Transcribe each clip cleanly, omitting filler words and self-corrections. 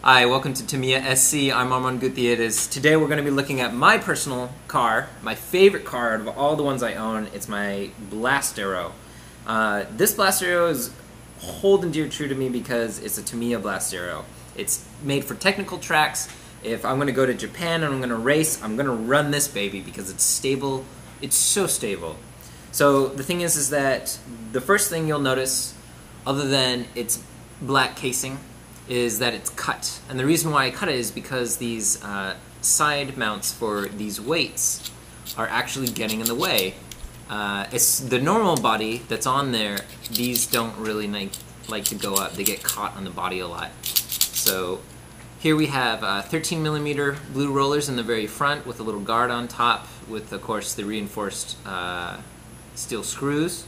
Hi, welcome to TamiyaSC. I'm Armand. Today we're going to be looking at my personal car, my favorite car out of all the ones I own. It's my Blastero. This Blastero is hold and dear true to me because it's a Tamiya Blastero. It's made for technical tracks. If I'm going to go to Japan and I'm going to race, I'm going to run this baby because it's stable. It's so stable. So the thing is that the first thing you'll notice, other than its black casing, is that it's cut. And the reason why I cut it is because these side mounts for these weights are actually getting in the way. It's the normal body that's on there, these don't really like to go up. They get caught on the body a lot. So here we have 13mm blue rollers in the very front with a little guard on top with, of course, the reinforced steel screws.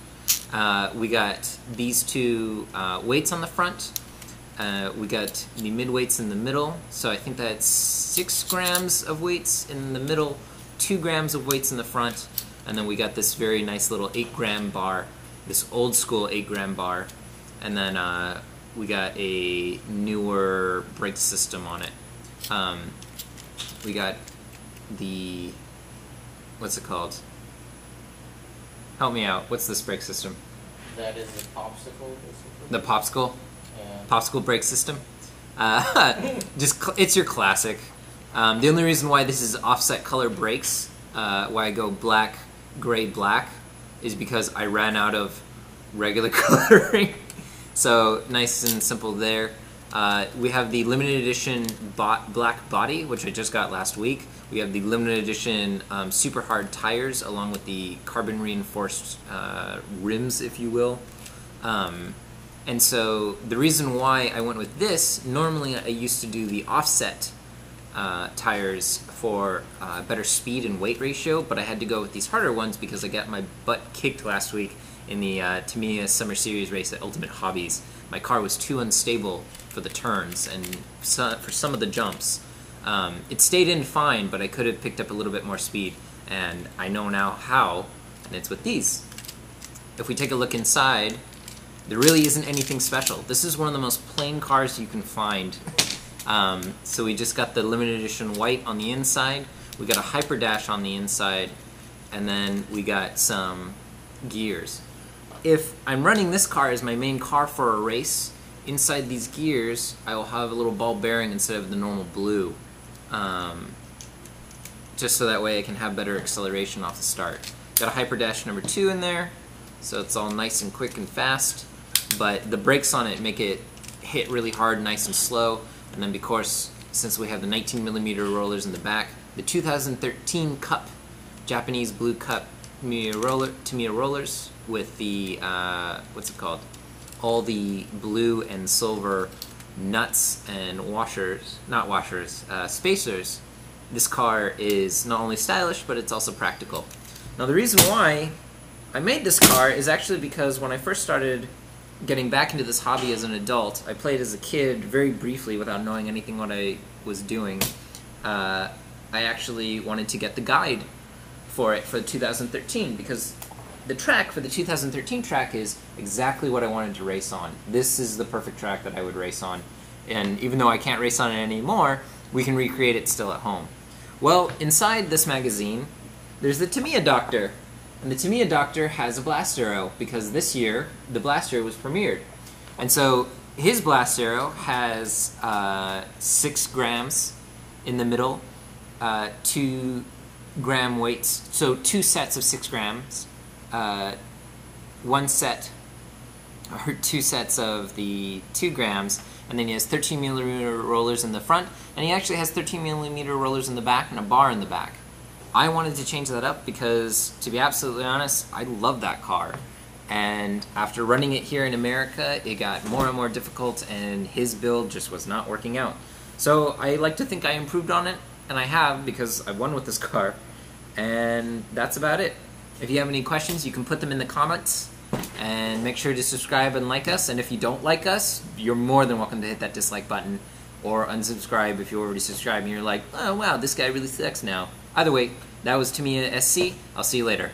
We got these two weights on the front. We got the mid weights in the middle, so I think that's 6 grams of weights in the middle, 2 grams of weights in the front, and then we got this very nice little 8-gram bar, this old school 8-gram bar, and then we got a newer brake system on it. We got the, what's it called? Help me out, what's this brake system? That is a popsicle, basically. The popsicle? Yeah. Popsicle brake system. It's your classic. The only reason why this is offset color brakes, why I go black, gray, black, is because I ran out of regular coloring. So nice and simple there. We have the limited edition black body, which I just got last week. We have the limited edition super hard tires along with the carbon reinforced rims, if you will. And so the reason why I went with this, normally I used to do the offset tires for better speed and weight ratio, but I had to go with these harder ones because I got my butt kicked last week in the Tamiya Summer Series race at Ultimate Hobbies. My car was too unstable for the turns and for some of the jumps. It stayed in fine, but I could have picked up a little bit more speed, and I know now how, and it's with these. If we take a look inside, there really isn't anything special. This is one of the most plain cars you can find. So we just got the limited edition white on the inside, we got a Hyper Dash on the inside, and then we got some gears. If I'm running this car as my main car for a race, inside these gears I will have a little ball bearing instead of the normal blue. Just so that way I can have better acceleration off the start. Got a Hyper Dash number 2 in there, so it's all nice and quick and fast. But the brakes on it make it hit really hard, nice and slow. And then, of course, since we have the 19mm rollers in the back, the 2013 Cup, Japanese Blue Cup Tamiya rollers with the, what's it called? All the blue and silver nuts and washers, not washers, spacers. This car is not only stylish, but it's also practical. Now, the reason why I made this car is actually because when I first started getting back into this hobby as an adult, I played as a kid very briefly without knowing anything what I was doing. I actually wanted to get the guide for it for 2013 because the track for the 2013 track is exactly what I wanted to race on. This is the perfect track that I would race on, and even though I can't race on it anymore, we can recreate it still at home. Well, inside this magazine, there's the Tamiya Doctor. And the Tamiya Doctor has a Blastero because this year the Blastero was premiered. And so his Blastero has 6 grams in the middle, 2 gram weights, so 2 sets of 6 grams, 1 set, or 2 sets of the 2 grams, and then he has 13mm rollers in the front, and he actually has 13mm rollers in the back and a bar in the back. I wanted to change that up because, to be absolutely honest, I love that car. And after running it here in America, it got more and more difficult and his build just was not working out. So I like to think I improved on it, and I have because I won with this car. And that's about it. If you have any questions, you can put them in the comments. And make sure to subscribe and like us. And if you don't like us, you're more than welcome to hit that dislike button. Or unsubscribe if you already subscribed and you're like, oh wow, this guy really sucks now. Either way, that was TamiyaSC. I'll see you later.